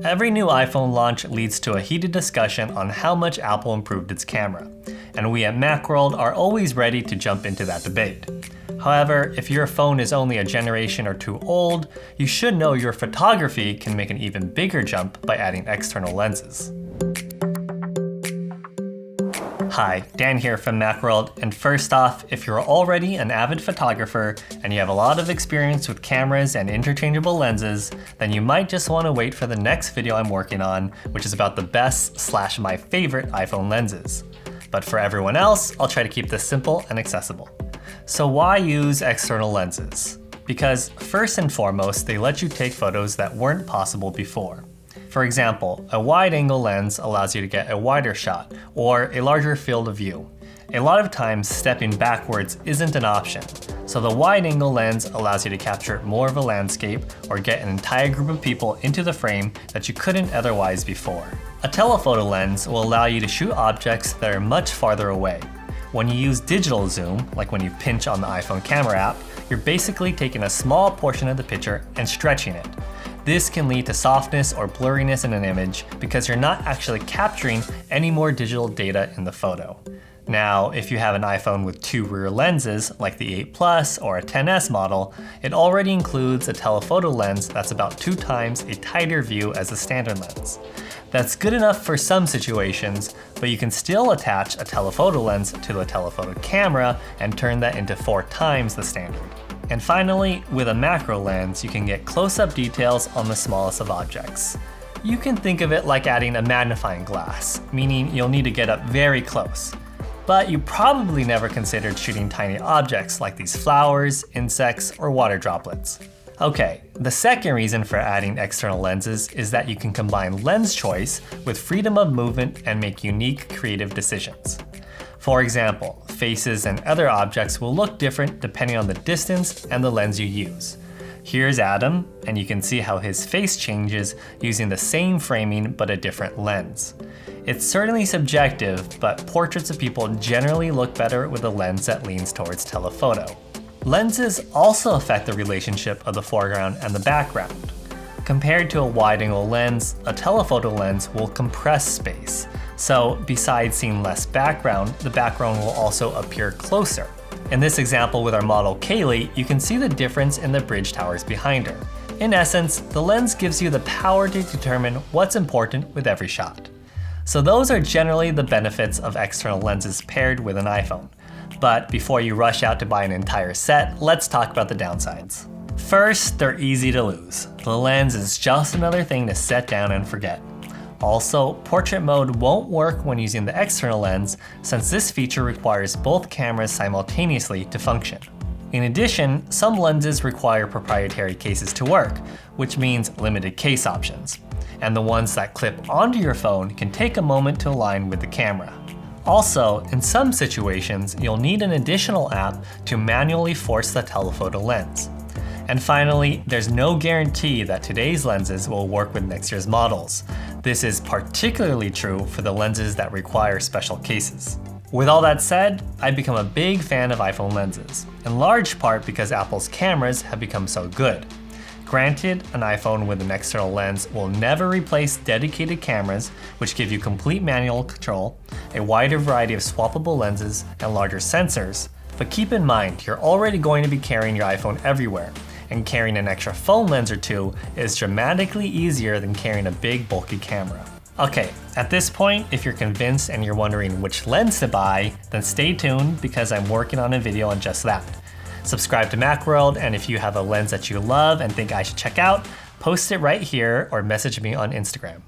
Every new iPhone launch leads to a heated discussion on how much Apple improved its camera, and we at Macworld are always ready to jump into that debate. However, if your phone is only a generation or two old, you should know your photography can make an even bigger jump by adding external lenses. Hi, Dan here from Macworld, and first off, if you're already an avid photographer and you have a lot of experience with cameras and interchangeable lenses, then you might just want to wait for the next video I'm working on, which is about the best/my favorite iPhone lenses. But for everyone else, I'll try to keep this simple and accessible. So why use external lenses? Because first and foremost, they let you take photos that weren't possible before. For example, a wide-angle lens allows you to get a wider shot, or a larger field of view. A lot of times, stepping backwards isn't an option, so the wide-angle lens allows you to capture more of a landscape or get an entire group of people into the frame that you couldn't otherwise before. A telephoto lens will allow you to shoot objects that are much farther away. When you use digital zoom, like when you pinch on the iPhone camera app, you're basically taking a small portion of the picture and stretching it. This can lead to softness or blurriness in an image because you're not actually capturing any more digital data in the photo. Now, if you have an iPhone with two rear lenses, like the 8 Plus or a XS model, it already includes a telephoto lens that's about 2 times a tighter view as a standard lens. That's good enough for some situations, but you can still attach a telephoto lens to the telephoto camera and turn that into 4 times the standard. And finally, with a macro lens, you can get close-up details on the smallest of objects. You can think of it like adding a magnifying glass, meaning you'll need to get up very close. But you probably never considered shooting tiny objects like these flowers, insects, or water droplets. Okay, the second reason for adding external lenses is that you can combine lens choice with freedom of movement and make unique creative decisions. For example, faces and other objects will look different depending on the distance and the lens you use. Here's Adam, and you can see how his face changes using the same framing but a different lens. It's certainly subjective, but portraits of people generally look better with a lens that leans towards telephoto. Lenses also affect the relationship of the foreground and the background. Compared to a wide-angle lens, a telephoto lens will compress space. So besides seeing less background, the background will also appear closer. In this example with our model Kaylee, you can see the difference in the bridge towers behind her. In essence, the lens gives you the power to determine what's important with every shot. So those are generally the benefits of external lenses paired with an iPhone. But before you rush out to buy an entire set, let's talk about the downsides. First, they're easy to lose. The lens is just another thing to set down and forget. Also, portrait mode won't work when using the external lens since this feature requires both cameras simultaneously to function. In addition, some lenses require proprietary cases to work, which means limited case options. And the ones that clip onto your phone can take a moment to align with the camera. Also, in some situations, you'll need an additional app to manually force the telephoto lens. And finally, there's no guarantee that today's lenses will work with next year's models. This is particularly true for the lenses that require special cases. With all that said, I've become a big fan of iPhone lenses, in large part because Apple's cameras have become so good. Granted, an iPhone with an external lens will never replace dedicated cameras, which give you complete manual control, a wider variety of swappable lenses, and larger sensors. But keep in mind, you're already going to be carrying your iPhone everywhere, and carrying an extra phone lens or two is dramatically easier than carrying a big bulky camera. Okay, at this point, if you're convinced and you're wondering which lens to buy, then stay tuned because I'm working on a video on just that. Subscribe to Macworld, and if you have a lens that you love and think I should check out, post it right here or message me on Instagram.